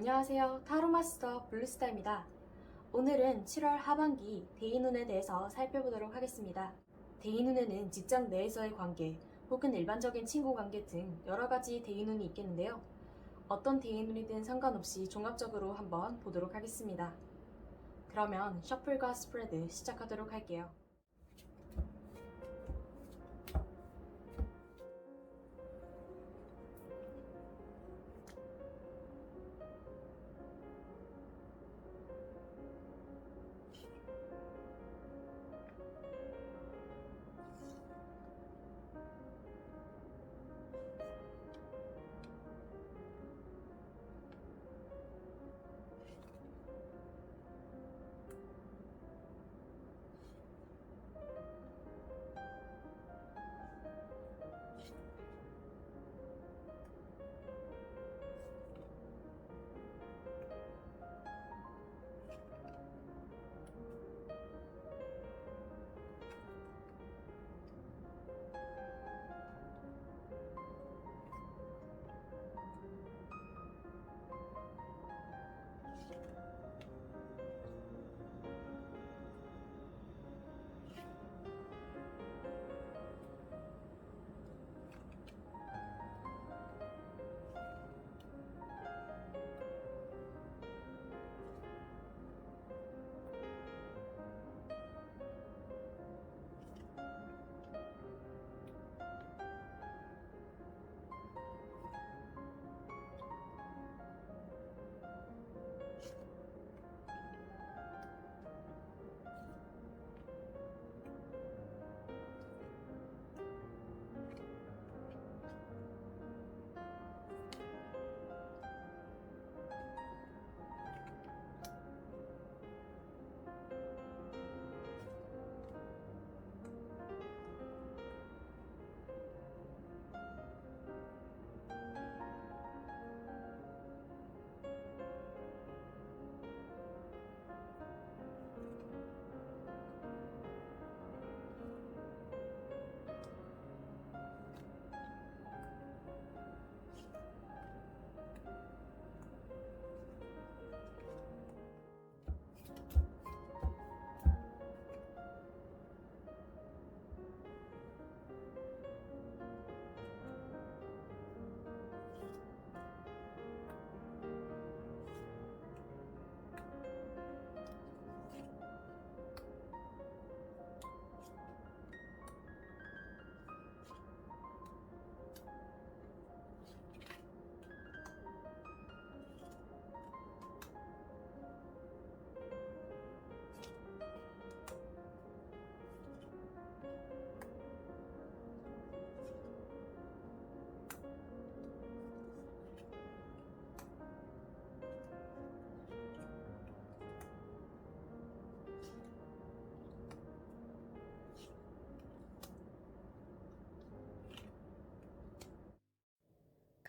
안녕하세요. 타로마스터 블루스타입니다. 오늘은 7월 하반기 대인운에 대해서 살펴보도록 하겠습니다. 대인운에는 직장 내에서의 관계, 혹은 일반적인 친구 관계 등 여러 가지 대인운이 있겠는데요. 어떤 대인운이든 상관없이 종합적으로 한번 보도록 하겠습니다. 그러면 셔플과 스프레드 시작하도록 할게요.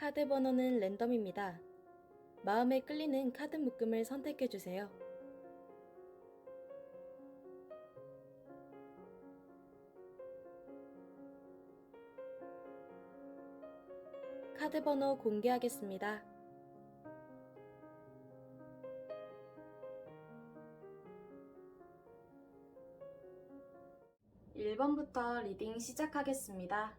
카드 번호는 랜덤입니다. 마음에 끌리는 카드 묶음을 선택해주세요. 카드 번호 공개하겠습니다. 1번부터 리딩 시작하겠습니다.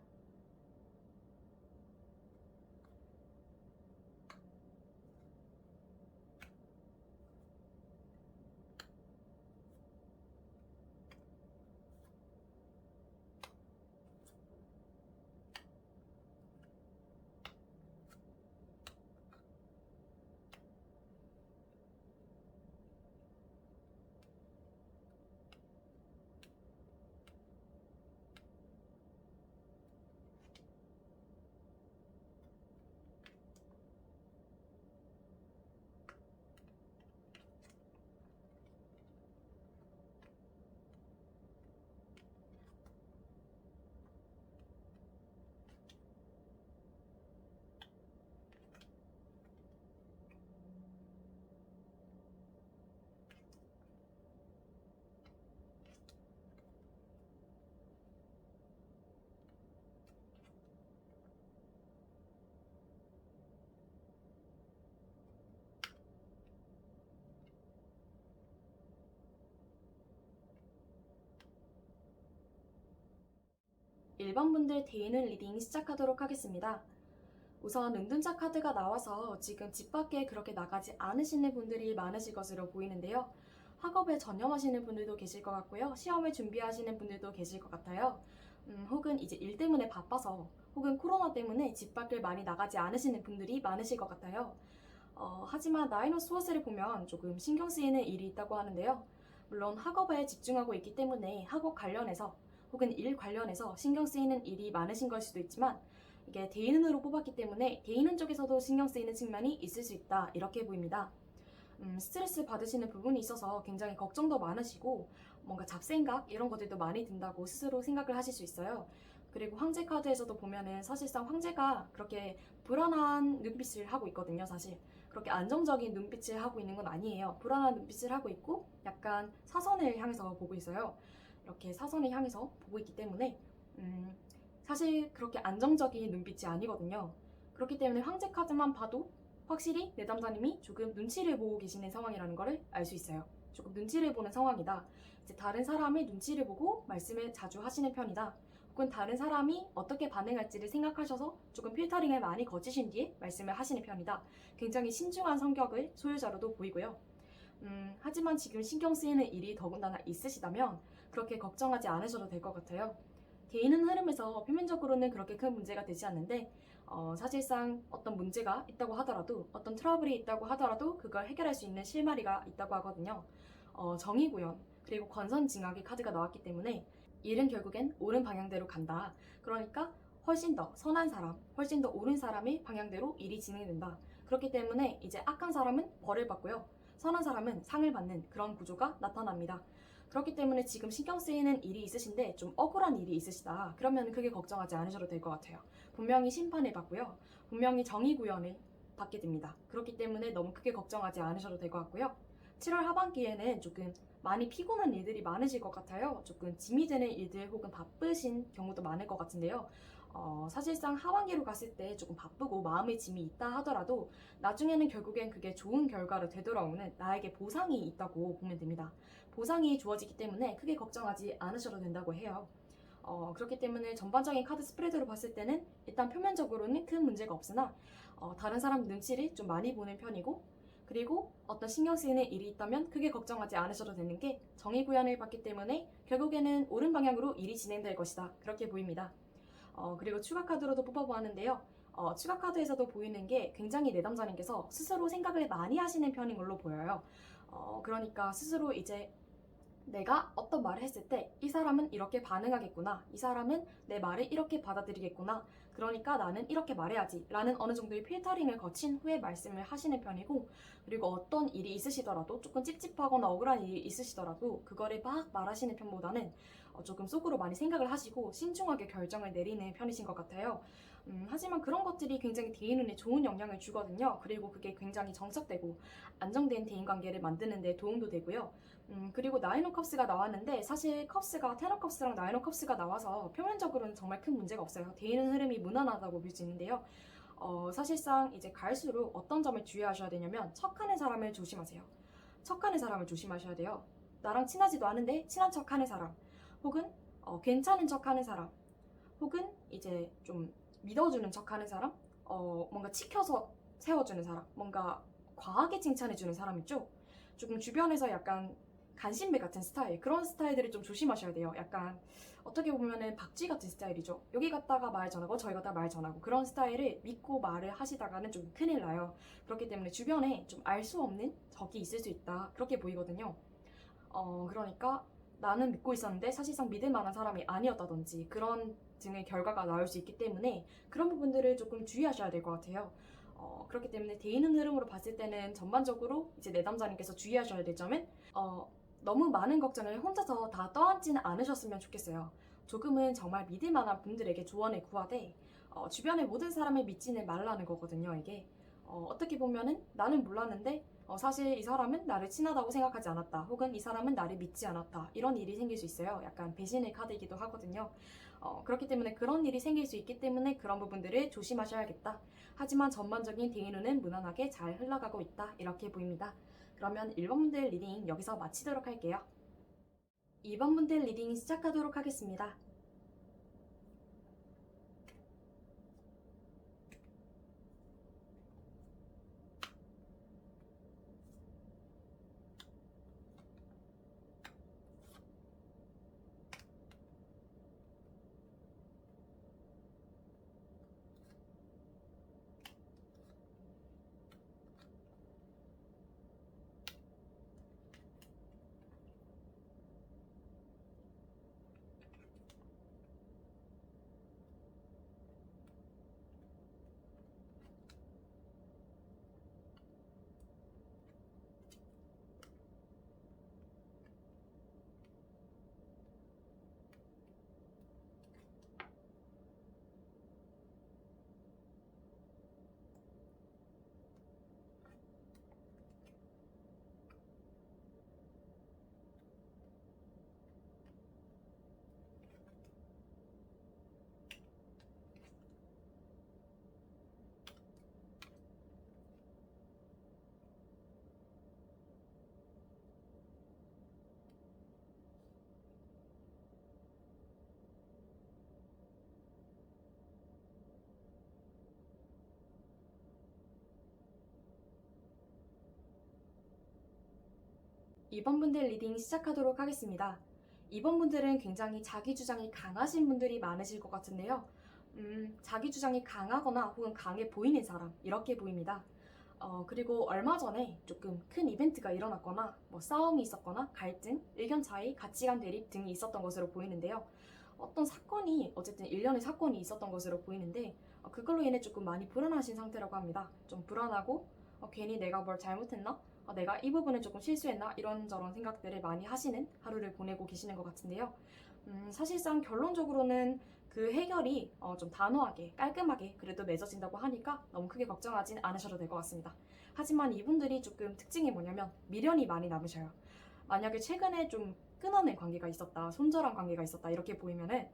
1번 분들 대인운 리딩 시작하도록 하겠습니다. 우선 은둔자 카드가 나와서 지금 집 밖에 그렇게 나가지 않으시는 분들이 많으실 것으로 보이는데요. 학업에 전념하시는 분들도 계실 것 같고요. 시험을 준비하시는 분들도 계실 것 같아요. 혹은 이제 일 때문에 바빠서 혹은 코로나 때문에 집 밖을 많이 나가지 않으시는 분들이 많으실 것 같아요. 하지만 나인 오브 스워드를 보면 조금 신경 쓰이는 일이 있다고 하는데요. 물론 학업에 집중하고 있기 때문에 학업 관련해서 혹은 일 관련해서 신경 쓰이는 일이 많으신 걸 수도 있지만 이게 대인운으로 뽑았기 때문에 대인운 쪽에서도 신경 쓰이는 측면이 있을 수 있다 이렇게 보입니다. 스트레스 받으시는 부분이 있어서 굉장히 걱정도 많으시고 뭔가 잡생각 이런 것들도 많이 든다고 스스로 생각을 하실 수 있어요. 그리고 황제 카드에서도 보면은 사실상 황제가 그렇게 불안한 눈빛을 하고 있거든요. 사실 그렇게 안정적인 눈빛을 하고 있는 건 아니에요. 불안한 눈빛을 하고 있고 약간 사선을 향해서 보고 있어요. 이렇게 사선을 향해서 보고 있기 때문에 사실 그렇게 안정적인 눈빛이 아니거든요. 그렇기 때문에 황제 카드만 봐도 확실히 내담자님이 조금 눈치를 보고 계시는 상황이라는 것을 알 수 있어요. 조금 눈치를 보는 상황이다. 이제 다른 사람의 눈치를 보고 말씀을 자주 하시는 편이다. 혹은 다른 사람이 어떻게 반응할지를 생각하셔서 조금 필터링을 많이 거치신 뒤에 말씀을 하시는 편이다. 굉장히 신중한 성격을 소유자로도 보이고요. 하지만 지금 신경 쓰이는 일이 더군다나 있으시다면 그렇게 걱정하지 않으셔도 될 것 같아요. 개인은 흐름에서 표면적으로는 그렇게 큰 문제가 되지 않는데 사실상 어떤 문제가 있다고 하더라도 어떤 트러블이 있다고 하더라도 그걸 해결할 수 있는 실마리가 있다고 하거든요. 정의구현 그리고 권선징악의 카드가 나왔기 때문에 일은 결국엔 옳은 방향대로 간다. 그러니까 훨씬 더 선한 사람, 훨씬 더 옳은 사람의 방향대로 일이 진행된다. 그렇기 때문에 이제 악한 사람은 벌을 받고요. 선한 사람은 상을 받는 그런 구조가 나타납니다. 그렇기 때문에 지금 신경 쓰이는 일이 있으신데 좀 억울한 일이 있으시다. 그러면 크게 걱정하지 않으셔도 될 것 같아요. 분명히 심판을 받고요. 분명히 정의 구현을 받게 됩니다. 그렇기 때문에 너무 크게 걱정하지 않으셔도 될 것 같고요. 7월 하반기에는 조금 많이 피곤한 일들이 많으실 것 같아요. 조금 짐이 되는 일들 혹은 바쁘신 경우도 많을 것 같은데요. 사실상 하반기로 갔을 때 조금 바쁘고 마음의 짐이 있다 하더라도 나중에는 결국엔 그게 좋은 결과로 되돌아오는 나에게 보상이 있다고 보면 됩니다. 보상이 주어지기 때문에 크게 걱정하지 않으셔도 된다고 해요. 그렇기 때문에 전반적인 카드 스프레드로 봤을 때는 일단 표면적으로는 큰 문제가 없으나 다른 사람 눈치를 좀 많이 보는 편이고 그리고 어떤 신경 쓰이는 일이 있다면 크게 걱정하지 않으셔도 되는 게 정의 구현을 받기 때문에 결국에는 옳은 방향으로 일이 진행될 것이다. 그렇게 보입니다. 그리고 추가 카드로도 뽑아보았는데요. 추가 카드에서도 보이는 게 굉장히 내담자님께서 스스로 생각을 많이 하시는 편인 걸로 보여요. 그러니까 스스로 이제 내가 어떤 말을 했을 때 이 사람은 이렇게 반응하겠구나. 이 사람은 내 말을 이렇게 받아들이겠구나. 그러니까 나는 이렇게 말해야지. 라는 어느 정도의 필터링을 거친 후에 말씀을 하시는 편이고 그리고 어떤 일이 있으시더라도 조금 찝찝하거나 억울한 일이 있으시더라도 그거를 막 말하시는 편보다는 조금 속으로 많이 생각을 하시고 신중하게 결정을 내리는 편이신 것 같아요. 하지만 그런 것들이 굉장히 대인운에 좋은 영향을 주거든요. 그리고 그게 굉장히 정착되고 안정된 대인관계를 만드는 데 도움도 되고요. 그리고 나인 오브 컵스가 나왔는데 사실 컵스가 텐 오브 컵스랑 나인 오브 컵스가 나와서 표면적으로는 정말 큰 문제가 없어요. 대인운 흐름이 무난하다고 볼 수 있는데요. 사실상 이제 갈수록 어떤 점을 주의하셔야 되냐면 척하는 사람을 조심하세요. 척하는 사람을 조심하셔야 돼요. 나랑 친하지도 않은데 친한 척하는 사람 혹은 괜찮은 척하는 사람 혹은 이제 좀 믿어주는 척하는 사람 뭔가 치켜서 세워주는 사람 뭔가 과하게 칭찬해주는 사람 있죠? 조금 주변에서 약간 간신배 같은 스타일 그런 스타일들을 좀 조심하셔야 돼요. 약간 어떻게 보면은 박쥐 같은 스타일이죠. 여기 갔다가 말 전하고 저기 갔다가 말 전하고 그런 스타일을 믿고 말을 하시다가는 좀 큰일 나요. 그렇기 때문에 주변에 좀 알 수 없는 적이 있을 수 있다 그렇게 보이거든요. 그러니까 나는 믿고 있었는데 사실상 믿을 만한 사람이 아니었다든지 그런 등의 결과가 나올 수 있기 때문에 그런 부분들을 조금 주의하셔야 될 것 같아요. 그렇기 때문에 대인운 흐름으로 봤을 때는 전반적으로 이제 내담자님께서 주의하셔야 될 점은 너무 많은 걱정을 혼자서 다 떠안지는 않으셨으면 좋겠어요. 조금은 정말 믿을 만한 분들에게 조언을 구하되 주변의 모든 사람을 믿지는 말라는 거거든요. 이게 어떻게 보면은 나는 몰랐는데 사실 이 사람은 나를 친하다고 생각하지 않았다. 혹은 이 사람은 나를 믿지 않았다. 이런 일이 생길 수 있어요. 약간 배신의 카드이기도 하거든요. 그렇기 때문에 그런 일이 생길 수 있기 때문에 그런 부분들을 조심하셔야겠다. 하지만 전반적인 대인운은 무난하게 잘 흘러가고 있다. 이렇게 보입니다. 그러면 1번 분들 리딩 여기서 마치도록 할게요. 2번 분들 리딩 시작하도록 하겠습니다. 2번 분들 리딩 시작하도록 하겠습니다. 2번 분들은 굉장히 자기 주장이 강하신 분들이 많으실 것 같은데요. 자기 주장이 강하거나 혹은 강해 보이는 사람, 이렇게 보입니다. 그리고 얼마 전에 조금 큰 이벤트가 일어났거나 뭐 싸움이 있었거나 갈등, 의견 차이, 가치관 대립 등이 있었던 것으로 보이는데요. 어떤 사건이 어쨌든 일련의 사건이 있었던 것으로 보이는데 그걸로 인해 조금 많이 불안하신 상태라고 합니다. 좀 불안하고 괜히 내가 뭘 잘못했나? 내가 이 부분에 조금 실수했나? 이런저런 생각들을 많이 하시는 하루를 보내고 계시는 것 같은데요. 사실상 결론적으로는 그 해결이 좀 단호하게 깔끔하게 그래도 맺어진다고 하니까 너무 크게 걱정하진 않으셔도 될 것 같습니다. 하지만 이분들이 조금 특징이 뭐냐면 미련이 많이 남으셔요. 만약에 최근에 좀 끊어낸 관계가 있었다, 손절한 관계가 있었다 이렇게 보이면은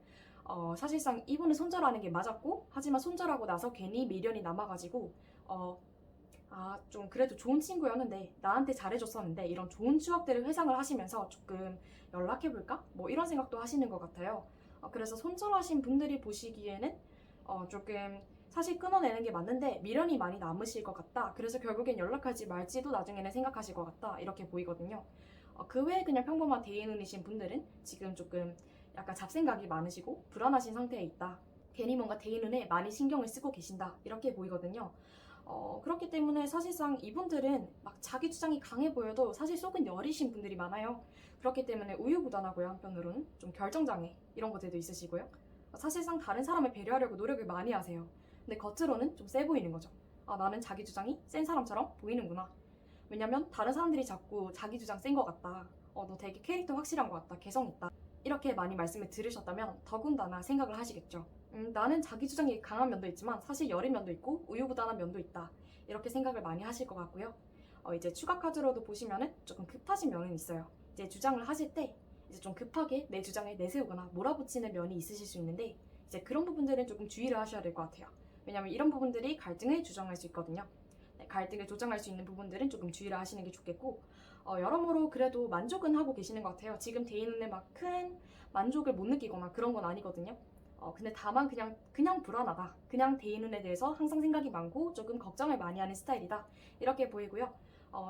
사실상 이분은 손절하는 게 맞았고 하지만 손절하고 나서 괜히 미련이 남아가지고 좀 그래도 좋은 친구였는데 나한테 잘해줬었는데 이런 좋은 추억들을 회상을 하시면서 조금 연락해볼까? 뭐 이런 생각도 하시는 것 같아요. 그래서 손절하신 분들이 보시기에는 조금 사실 끊어내는 게 맞는데 미련이 많이 남으실 것 같다. 그래서 결국엔 연락할지 말지도 나중에는 생각하실 것 같다. 이렇게 보이거든요. 그 외에 그냥 평범한 대인운이신 분들은 지금 조금 약간 잡생각이 많으시고 불안하신 상태에 있다. 괜히 뭔가 대인운에 많이 신경을 쓰고 계신다. 이렇게 보이거든요. 그렇기 때문에 사실상 이분들은 막 자기 주장이 강해 보여도 사실 속은 여리신 분들이 많아요. 그렇기 때문에 우유부단하고요. 한편으로는 좀 결정장애 이런 것들도 있으시고요. 사실상 다른 사람을 배려하려고 노력을 많이 하세요. 근데 겉으로는 좀 세 보이는 거죠. 나는 자기 주장이 센 사람처럼 보이는구나. 왜냐면 다른 사람들이 자꾸 자기 주장 센 것 같다. 너 되게 캐릭터 확실한 것 같다. 개성 있다. 이렇게 많이 말씀을 들으셨다면 더군다나 생각을 하시겠죠. 나는 자기 주장이 강한 면도 있지만 사실 여린 면도 있고 우유부단한 면도 있다. 이렇게 생각을 많이 하실 것 같고요. 이제 추가 카드로도 보시면은 조금 급하신 면은 있어요. 이제 주장을 하실 때 이제 좀 급하게 내 주장을 내세우거나 몰아붙이는 면이 있으실 수 있는데 이제 그런 부분들은 조금 주의를 하셔야 될 것 같아요. 왜냐면 이런 부분들이 갈등을 조장할 수 있거든요. 갈등을 조장할 수 있는 부분들은 조금 주의를 하시는 게 좋겠고 여러모로 그래도 만족은 하고 계시는 것 같아요. 지금 대인운에 막 큰 만족을 못 느끼거나 그런 건 아니거든요. 근데 다만 그냥 불안하다. 그냥 대인운에 대해서 항상 생각이 많고 조금 걱정을 많이 하는 스타일이다. 이렇게 보이고요.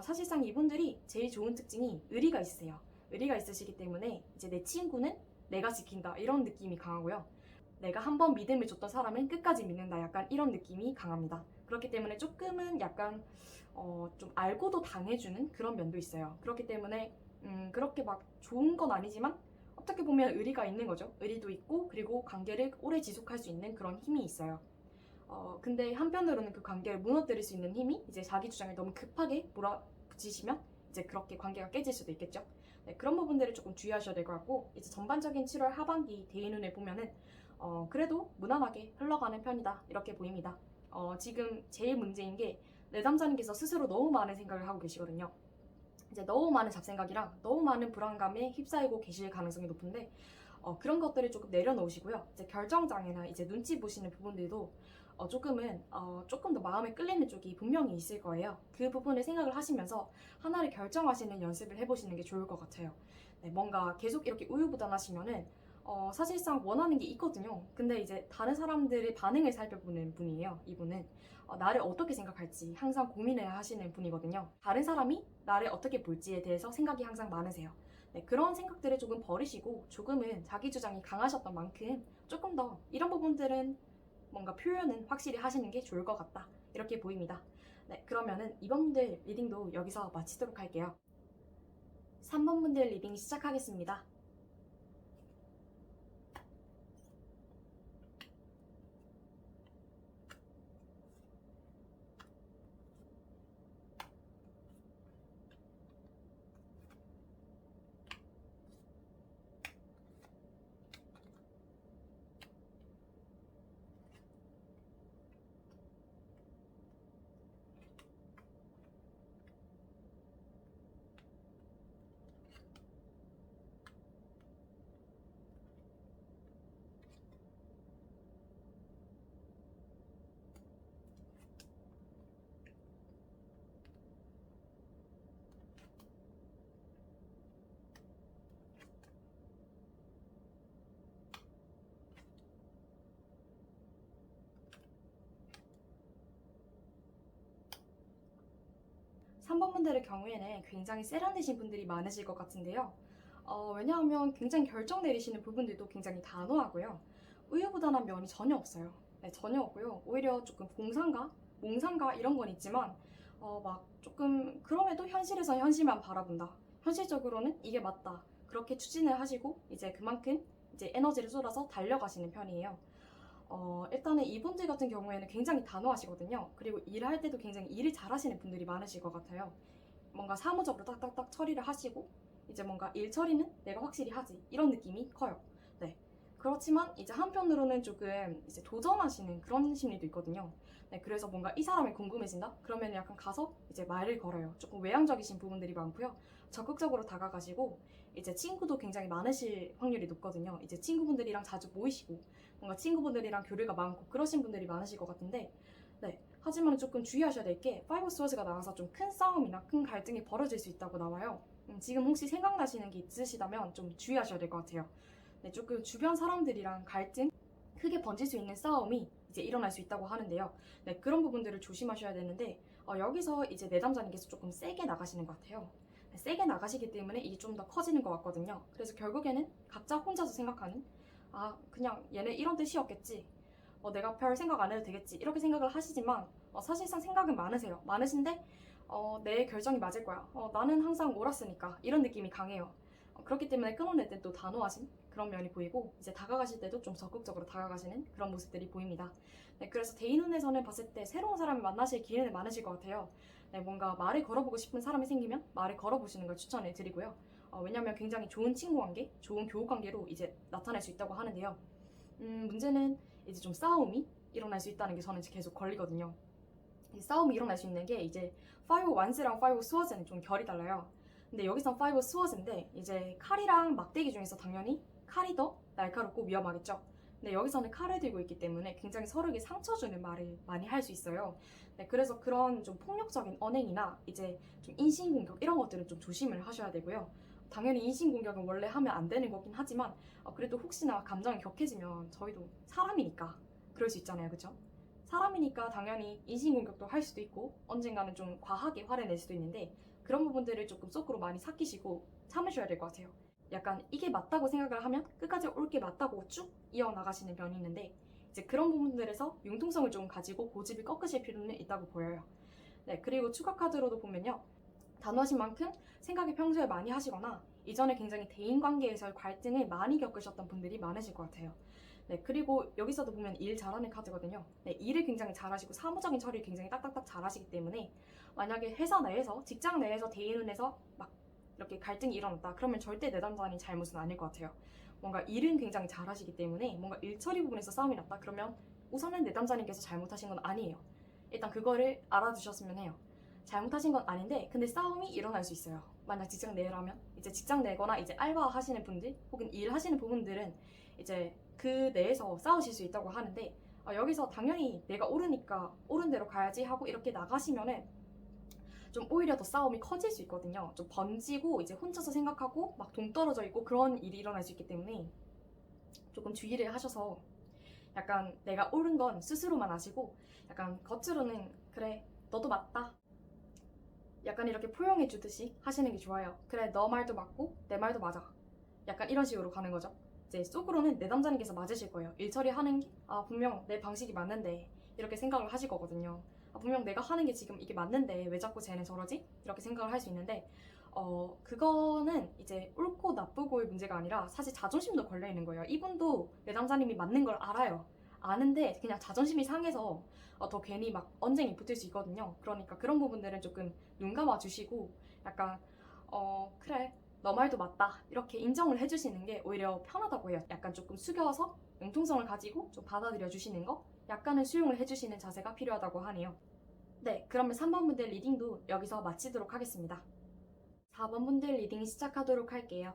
사실상 이분들이 제일 좋은 특징이 의리가 있으세요. 의리가 있으시기 때문에 이제 내 친구는 내가 지킨다 이런 느낌이 강하고요. 내가 한번 믿음을 줬던 사람은 끝까지 믿는다 약간 이런 느낌이 강합니다. 그렇기 때문에 조금은 약간 좀 알고도 당해주는 그런 면도 있어요. 그렇기 때문에 그렇게 막 좋은 건 아니지만 어떻게 보면 의리가 있는 거죠. 의리도 있고 그리고 관계를 오래 지속할 수 있는 그런 힘이 있어요. 근데 한편으로는 그 관계를 무너뜨릴 수 있는 힘이 이제 자기 주장을 너무 급하게 몰아붙이시면 이제 그렇게 관계가 깨질 수도 있겠죠. 네, 그런 부분들을 조금 주의하셔야 될 것 같고 이제 전반적인 7월 하반기 대인운을 보면은 그래도 무난하게 흘러가는 편이다 이렇게 보입니다. 지금 제일 문제인 게 내담자님께서 스스로 너무 많은 생각을 하고 계시거든요. 이제 너무 많은 잡생각이랑 너무 많은 불안감에 휩싸이고 계실 가능성이 높은데 그런 것들을 조금 내려놓으시고요. 이제 결정장애나 이제 눈치 보시는 부분들도 조금 더 마음에 끌리는 쪽이 분명히 있을 거예요. 그 부분을 생각을 하시면서 하나를 결정하시는 연습을 해보시는 게 좋을 것 같아요. 네, 뭔가 계속 이렇게 우유부단하시면은 사실상 원하는 게 있거든요. 근데 이제 다른 사람들의 반응을 살펴보는 분이에요. 이분은 나를 어떻게 생각할지 항상 고민을 하시는 분이거든요. 다른 사람이 나를 어떻게 볼지에 대해서 생각이 항상 많으세요. 네, 그런 생각들을 조금 버리시고 조금은 자기 주장이 강하셨던 만큼 조금 더 이런 부분들은 뭔가 표현은 확실히 하시는 게 좋을 것 같다. 이렇게 보입니다. 네, 그러면은 2번 분들 리딩도 여기서 마치도록 할게요. 3번 분들 리딩 시작하겠습니다. 3번 분들의 경우에는 굉장히 세련되신 분들이 많으실 것 같은데요. 왜냐하면 굉장히 결정 내리시는 부분들도 굉장히 단호하고요. 우유부단한 면이 전혀 없어요. 네, 전혀 없고요. 오히려 조금 공상가, 몽상가 이런 건 있지만 막 조금 그럼에도 현실에서 현실만 바라본다. 현실적으로는 이게 맞다. 그렇게 추진을 하시고 이제 그만큼 이제 에너지를 쏟아서 달려가시는 편이에요. 일단은 이분들 같은 경우에는 굉장히 단호하시거든요. 그리고 일할 때도 굉장히 일을 잘하시는 분들이 많으실 것 같아요. 뭔가 사무적으로 딱딱딱 처리를 하시고 이제 뭔가 일 처리는 내가 확실히 하지 이런 느낌이 커요. 네. 그렇지만 이제 한편으로는 조금 이제 도전하시는 그런 심리도 있거든요. 네, 그래서 뭔가 이 사람이 궁금해진다? 그러면 약간 가서 이제 말을 걸어요. 조금 외향적이신 부분들이 많고요. 적극적으로 다가가시고 이제 친구도 굉장히 많으실 확률이 높거든요. 이제 친구분들이랑 자주 모이시고 뭔가 친구분들이랑 교류가 많고 그러신 분들이 많으실 것 같은데 네. 하지만 조금 주의하셔야 될 게 파이브 스워즈가 나와서 좀 큰 싸움이나 큰 갈등이 벌어질 수 있다고 나와요. 지금 혹시 생각나시는 게 있으시다면 좀 주의하셔야 될 것 같아요. 네, 조금 주변 사람들이랑 갈등, 크게 번질 수 있는 싸움이 이제 일어날 수 있다고 하는데요. 네, 그런 부분들을 조심하셔야 되는데 여기서 이제 내담자님께서 조금 세게 나가시는 것 같아요. 네, 세게 나가시기 때문에 이게 좀 더 커지는 것 같거든요. 그래서 결국에는 각자 혼자서 생각하는 그냥 얘네 이런 뜻이었겠지. 내가 별 생각 안 해도 되겠지. 이렇게 생각을 하시지만 사실상 생각은 많으세요. 많으신데 내 결정이 맞을 거야. 나는 항상 옳았으니까. 이런 느낌이 강해요. 그렇기 때문에 끊어낼 때 또 단호하신 그런 면이 보이고 이제 다가가실 때도 좀 적극적으로 다가가시는 그런 모습들이 보입니다. 네, 그래서 대인운에서는 봤을 때 새로운 사람을 만나실 기회는 많으실 것 같아요. 네, 뭔가 말을 걸어보고 싶은 사람이 생기면 말을 걸어보시는 걸 추천해 드리고요. 왜냐하면 굉장히 좋은 친구 관계, 좋은 교우 관계로 이제 나타날 수 있다고 하는데요. 문제는 이제 좀 싸움이 일어날 수 있다는 게 저는 계속 걸리거든요. 이 싸움이 일어날 수 있는 게 이제 5 원스랑 5 스워즈는 좀 결이 달라요. 근데 여기선 5 스워즈인데 이제 칼이랑 막대기 중에서 당연히 칼이 더 날카롭고 위험하겠죠. 근데 여기서는 칼을 들고 있기 때문에 굉장히 서로에게 상처 주는 말을 많이 할 수 있어요. 네, 그래서 그런 좀 폭력적인 언행이나 이제 좀 인신공격 이런 것들은 좀 조심을 하셔야 되고요. 당연히 인신공격은 원래 하면 안 되는 거긴 하지만 그래도 혹시나 감정이 격해지면 저희도 사람이니까 그럴 수 있잖아요, 그쵸? 사람이니까 당연히 인신공격도 할 수도 있고 언젠가는 좀 과하게 화를 낼 수도 있는데 그런 부분들을 조금 속으로 많이 삭히시고 참으셔야 될 것 같아요. 약간 이게 맞다고 생각을 하면 끝까지 옳게 맞다고 쭉 이어나가시는 편이 있는데 이제 그런 부분들에서 융통성을 좀 가지고 고집을 꺾으실 필요는 있다고 보여요. 네, 그리고 추가 카드로도 보면요. 단호하신 만큼 생각을 평소에 많이 하시거나 이전에 굉장히 대인관계에서의 갈등을 많이 겪으셨던 분들이 많으실 것 같아요. 네, 그리고 여기서도 보면 일 잘하는 카드거든요. 네, 일을 굉장히 잘하시고 사무적인 처리를 굉장히 딱딱딱 잘하시기 때문에 만약에 회사 내에서, 직장 내에서 대인운에서 막 이렇게 갈등이 일어났다. 그러면 절대 내담자님 잘못은 아닐 것 같아요. 뭔가 일은 굉장히 잘하시기 때문에 뭔가 일 처리 부분에서 싸움이 났다. 그러면 우선은 내담자님께서 잘못하신 건 아니에요. 일단 그거를 알아두셨으면 해요. 잘못하신 건 아닌데 근데 싸움이 일어날 수 있어요. 만약 직장 내라면 이제 직장 내거나 이제 알바 하시는 분들 혹은 일 하시는 부분들은 이제 그 내에서 싸우실 수 있다고 하는데 여기서 당연히 내가 옳으니까 옳은 대로 가야지 하고 이렇게 나가시면은 좀 오히려 더 싸움이 커질 수 있거든요. 좀 번지고 이제 혼자서 생각하고 막 동떨어져 있고 그런 일이 일어날 수 있기 때문에 조금 주의를 하셔서 약간 내가 옳은 건 스스로만 아시고 약간 겉으로는 그래 너도 맞다 약간 이렇게 포용해 주듯이 하시는 게 좋아요. 그래 너 말도 맞고 내 말도 맞아. 약간 이런 식으로 가는 거죠. 이제 속으로는 내 남자님께서 맞으실 거예요. 일 처리하는 게 분명 내 방식이 맞는데 이렇게 생각을 하실 거거든요. 분명 내가 하는 게 지금 이게 맞는데 왜 자꾸 쟤는 저러지? 이렇게 생각을 할 수 있는데 그거는 이제 옳고 나쁘고의 문제가 아니라 사실 자존심도 걸려 있는 거예요. 이분도 내 남자님이 맞는 걸 알아요. 아는데 그냥 자존심이 상해서 더 괜히 막 언쟁이 붙을 수 있거든요. 그러니까 그런 부분들은 조금 눈 감아 주시고 약간 그래 너 말도 맞다 이렇게 인정을 해주시는 게 오히려 편하다고 해요. 약간 조금 숙여서 융통성을 가지고 좀 받아들여 주시는 거 약간은 수용을 해주시는 자세가 필요하다고 하네요. 네, 그러면 3번 분들 리딩도 여기서 마치도록 하겠습니다. 4번 분들 리딩 시작하도록 할게요.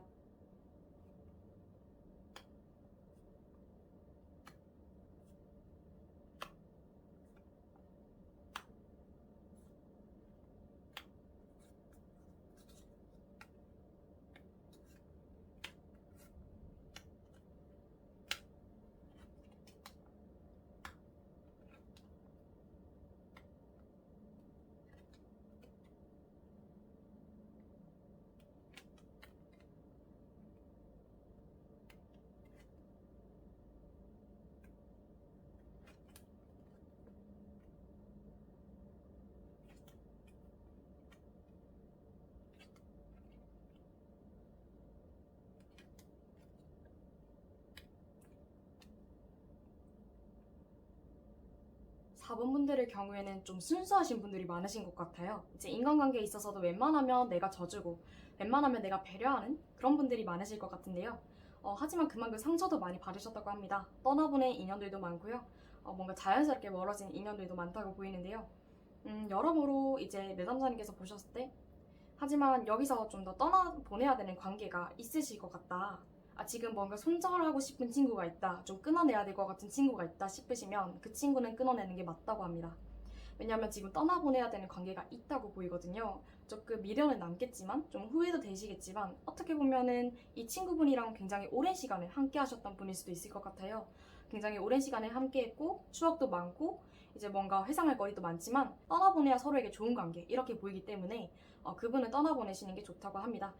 4번분들의 경우에는 좀 순수하신 분들이 많으신 것 같아요. 이제 인간관계에 있어서도 웬만하면 내가 져주고 웬만하면 내가 배려하는 그런 분들이 많으실 것 같은데요. 하지만 그만큼 상처도 많이 받으셨다고 합니다. 떠나보낸 인연들도 많고요. 뭔가 자연스럽게 멀어진 인연들도 많다고 보이는데요. 여러모로 이제 내담자님께서 보셨을 때 하지만 여기서 좀 더 떠나보내야 되는 관계가 있으실 것 같다. 지금 뭔가 손절하고 싶은 친구가 있다. 좀 끊어내야 될 것 같은 친구가 있다 싶으시면 그 친구는 끊어내는 게 맞다고 합니다. 왜냐하면 지금 떠나보내야 되는 관계가 있다고 보이거든요. 조금 미련은 남겠지만 좀 후회도 되시겠지만 어떻게 보면은 이 친구분이랑 굉장히 오랜 시간을 함께 하셨던 분일 수도 있을 것 같아요. 굉장히 오랜 시간을 함께 했고 추억도 많고 이제 뭔가 회상할 거리도 많지만 떠나보내야 서로에게 좋은 관계 이렇게 보이기 때문에 그분은 떠나보내시는 게 좋다고 합니다.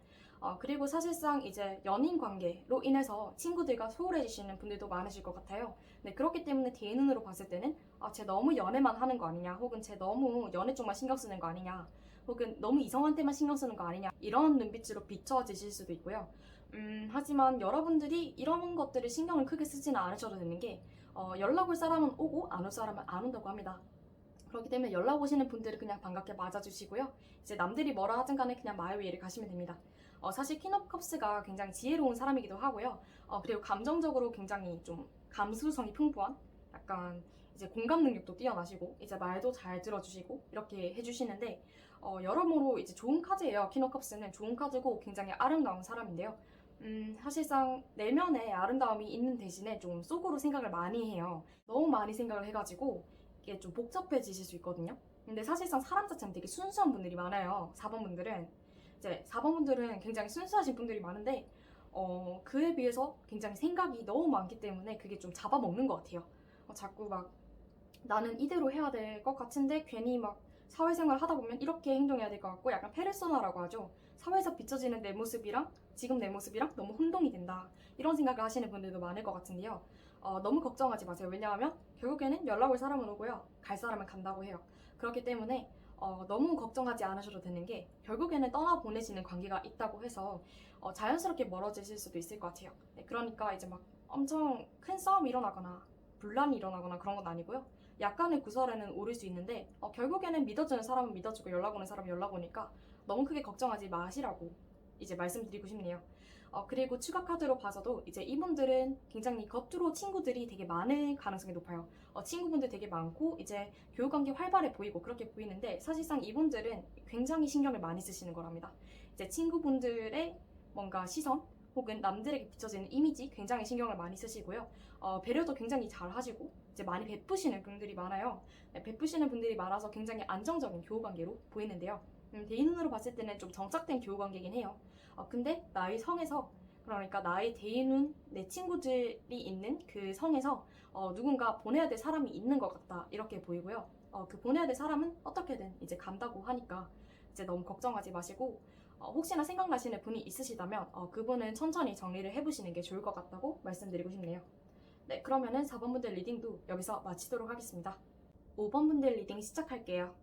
그리고 사실상 이제 연인 관계로 인해서 친구들과 소홀해지시는 분들도 많으실 것 같아요. 네, 그렇기 때문에 대인운으로 봤을 때는 쟤 너무 연애만 하는 거 아니냐, 혹은 쟤 너무 연애 쪽만 신경 쓰는 거 아니냐, 혹은 너무 이성한테만 신경 쓰는 거 아니냐, 이런 눈빛으로 비춰지실 수도 있고요. 하지만 여러분들이 이런 것들을 신경을 크게 쓰지는 않으셔도 되는 게 연락 올 사람은 오고 안 올 사람은 안 온다고 합니다. 그렇기 때문에 연락 오시는 분들은 그냥 반갑게 맞아주시고요. 이제 남들이 뭐라 하든 간에 그냥 마의 위를 가시면 됩니다. 사실 퀸 오브 컵스가 굉장히 지혜로운 사람이기도 하고요. 그리고 감정적으로 굉장히 좀 감수성이 풍부한 약간 이제 공감 능력도 뛰어나시고 이제 말도 잘 들어주시고 이렇게 해주시는데 여러모로 이제 좋은 카드예요. 퀸 오브 컵스는 좋은 카드고 굉장히 아름다운 사람인데요. 사실상 내면에 아름다움이 있는 대신에 좀 속으로 생각을 많이 해요. 너무 많이 생각을 해가지고 이게 좀 복잡해지실 수 있거든요. 근데 사실상 사람 자체는 되게 순수한 분들이 많아요. 4번 분들은 이제 4번 분들은 굉장히 순수하신 분들이 많은데 그에 비해서 굉장히 생각이 너무 많기 때문에 그게 좀 잡아먹는 것 같아요. 자꾸 막 나는 이대로 해야 될 것 같은데 괜히 막 사회생활 하다 보면 이렇게 행동해야 될 것 같고 약간 페르소나라고 하죠. 사회에서 비춰지는 내 모습이랑 지금 내 모습이랑 너무 혼동이 된다. 이런 생각을 하시는 분들도 많을 것 같은데요. 너무 걱정하지 마세요. 왜냐하면 결국에는 연락 올 사람은 오고요. 갈 사람은 간다고 해요. 그렇기 때문에 너무 걱정하지 않으셔도 되는 게 결국에는 떠나보내시는 관계가 있다고 해서 자연스럽게 멀어지실 수도 있을 것 같아요. 네, 그러니까 이제 막 엄청 큰 싸움이 일어나거나 분란이 일어나거나 그런 건 아니고요. 약간의 구설에는 오를 수 있는데 결국에는 믿어주는 사람은 믿어주고 연락 오는 사람은 연락 오니까 너무 크게 걱정하지 마시라고 이제 말씀드리고 싶네요. 그리고 추가 카드로 봐서도 이제 이분들은 굉장히 겉으로 친구들이 되게 많을 가능성이 높아요. 친구분들 되게 많고 이제 교육관계 활발해 보이고 그렇게 보이는데 사실상 이분들은 굉장히 신경을 많이 쓰시는 거랍니다. 이제 친구분들의 뭔가 시선 혹은 남들에게 비춰지는 이미지 굉장히 신경을 많이 쓰시고요. 배려도 굉장히 잘 하시고 이제 많이 베푸시는 분들이 많아요. 네, 베푸시는 분들이 많아서 굉장히 안정적인 교우관계로 보이는데요. 대인운으로 봤을 때는 좀 정착된 교우관계긴 해요. 근데 나의 성에서 그러니까 나의 대인운 내 친구들이 있는 그 성에서 누군가 보내야 될 사람이 있는 것 같다 이렇게 보이고요. 그 보내야 될 사람은 어떻게든 이제 간다고 하니까 이제 너무 걱정하지 마시고 혹시나 생각나시는 분이 있으시다면 그분은 천천히 정리를 해보시는 게 좋을 것 같다고 말씀드리고 싶네요. 네, 그러면은 4번 분들 리딩도 여기서 마치도록 하겠습니다. 5번 분들 리딩 시작할게요.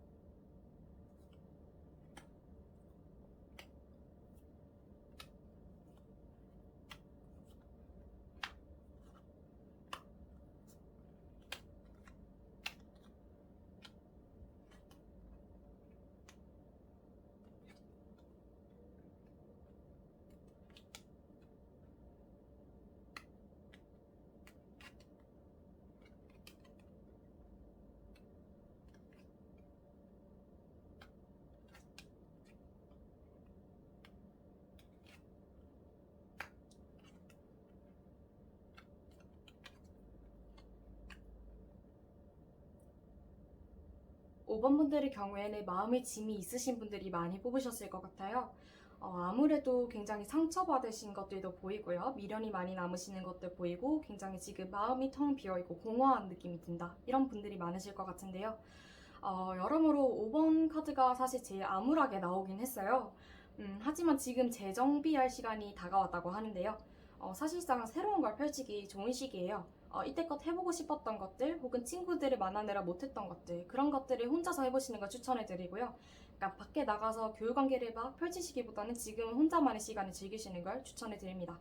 5번 분들의 경우에는 마음의 짐이 있으신 분들이 많이 뽑으셨을 것 같아요. 아무래도 굉장히 상처받으신 것들도 보이고요. 미련이 많이 남으시는 것들 보이고 굉장히 지금 마음이 텅 비어있고 공허한 느낌이 든다. 이런 분들이 많으실 것 같은데요. 여러모로 5번 카드가 사실 제일 암울하게 나오긴 했어요. 하지만 지금 재정비할 시간이 다가왔다고 하는데요. 사실상 새로운 걸 펼치기 좋은 시기예요. 이때껏 해보고 싶었던 것들 혹은 친구들을 만나느라 못했던 것들 그런 것들을 혼자서 해보시는 걸 추천해드리고요. 그러니까 밖에 나가서 교육관계를 막 펼치시기보다는 지금은 혼자만의 시간을 즐기시는 걸 추천해드립니다.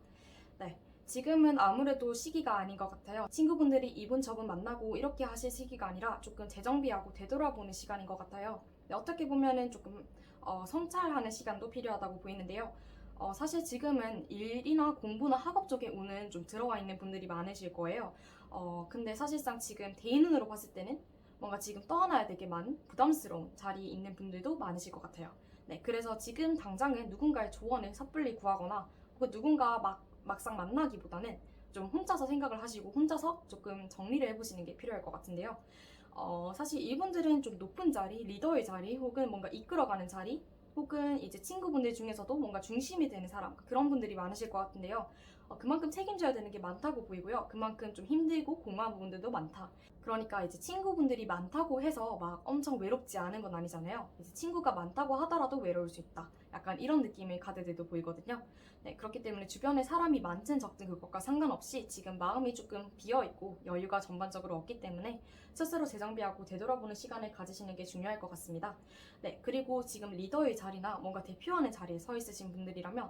네, 지금은 아무래도 시기가 아닌 것 같아요. 친구분들이 이분 저분 만나고 이렇게 하실 시기가 아니라 조금 재정비하고 되돌아보는 시간인 것 같아요. 네, 어떻게 보면은 조금 성찰하는 시간도 필요하다고 보이는데요. 사실 지금은 일이나 공부나 학업 쪽에 운은 좀 들어와 있는 분들이 많으실 거예요. 근데 사실상 지금 대인운으로 봤을 때는 뭔가 지금 떠나야 되게 많은 부담스러운 자리에 있는 분들도 많으실 것 같아요. 네, 그래서 지금 당장은 누군가의 조언을 섣불리 구하거나 혹은 누군가 막상 만나기보다는 좀 혼자서 생각을 하시고 혼자서 조금 정리를 해보시는 게 필요할 것 같은데요. 사실 이분들은 좀 높은 자리, 리더의 자리, 혹은 뭔가 이끌어가는 자리, 혹은 이제 친구분들 중에서도 뭔가 중심이 되는 사람, 그런 분들이 많으실 것 같은데요. 그만큼 책임져야 되는 게 많다고 보이고요. 그만큼 좀 힘들고 공허한 부분들도 많다. 그러니까 이제 친구분들이 많다고 해서 막 엄청 외롭지 않은 건 아니잖아요. 이제 친구가 많다고 하더라도 외로울 수 있다. 약간 이런 느낌의 카드들도 보이거든요. 네, 그렇기 때문에 주변에 사람이 많든 적든 그것과 상관없이 지금 마음이 조금 비어있고 여유가 전반적으로 없기 때문에 스스로 재정비하고 되돌아보는 시간을 가지시는 게 중요할 것 같습니다. 네, 그리고 지금 리더의 자리나 뭔가 대표하는 자리에 서 있으신 분들이라면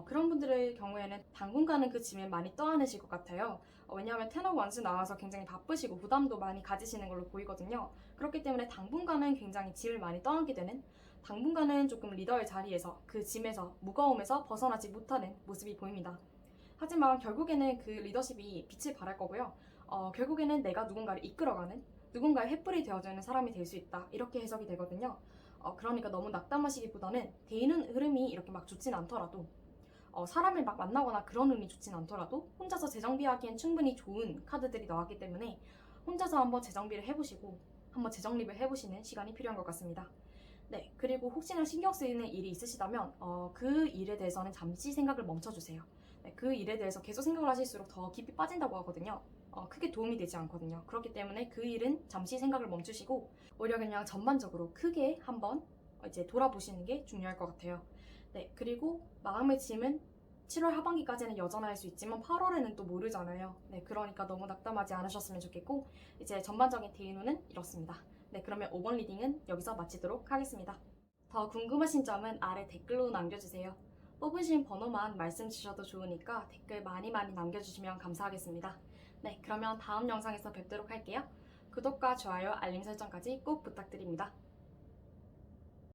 그런 분들의 경우에는 당분간은 그 짐을 많이 떠안으실 것 같아요. 왜냐하면 테너 원수 나와서 굉장히 바쁘시고 부담도 많이 가지시는 걸로 보이거든요. 그렇기 때문에 당분간은 굉장히 짐을 많이 떠안게 되는, 당분간은 조금 리더의 자리에서 그 짐에서 무거움에서 벗어나지 못하는 모습이 보입니다. 하지만 결국에는 그 리더십이 빛을 발할 거고요. 결국에는 내가 누군가를 이끌어가는, 누군가의 횃불이 되어주는 사람이 될 수 있다. 이렇게 해석이 되거든요. 그러니까 너무 낙담하시기보다는 대인은 흐름이 이렇게 막 좋진 않더라도 사람을 막 만나거나 그런 운이 좋진 않더라도 혼자서 재정비하기엔 충분히 좋은 카드들이 나왔기 때문에 혼자서 한번 재정비를 해보시고 한번 재정립을 해보시는 시간이 필요한 것 같습니다. 네, 그리고 혹시나 신경 쓰이는 일이 있으시다면 그 일에 대해서는 잠시 생각을 멈춰주세요. 네, 그 일에 대해서 계속 생각을 하실수록 더 깊이 빠진다고 하거든요. 크게 도움이 되지 않거든요. 그렇기 때문에 그 일은 잠시 생각을 멈추시고 오히려 그냥 전반적으로 크게 한번 이제 돌아보시는 게 중요할 것 같아요. 네, 그리고 마음의 짐은 7월 하반기까지는 여전할 수 있지만 8월에는 또 모르잖아요. 네, 그러니까 너무 낙담하지 않으셨으면 좋겠고 이제 전반적인 대인후는 이렇습니다. 네, 그러면 5번 리딩은 여기서 마치도록 하겠습니다. 더 궁금하신 점은 아래 댓글로 남겨주세요. 뽑으신 번호만 말씀 주셔도 좋으니까 댓글 많이 남겨주시면 감사하겠습니다. 네, 그러면 다음 영상에서 뵙도록 할게요. 구독과 좋아요, 알림 설정까지 꼭 부탁드립니다.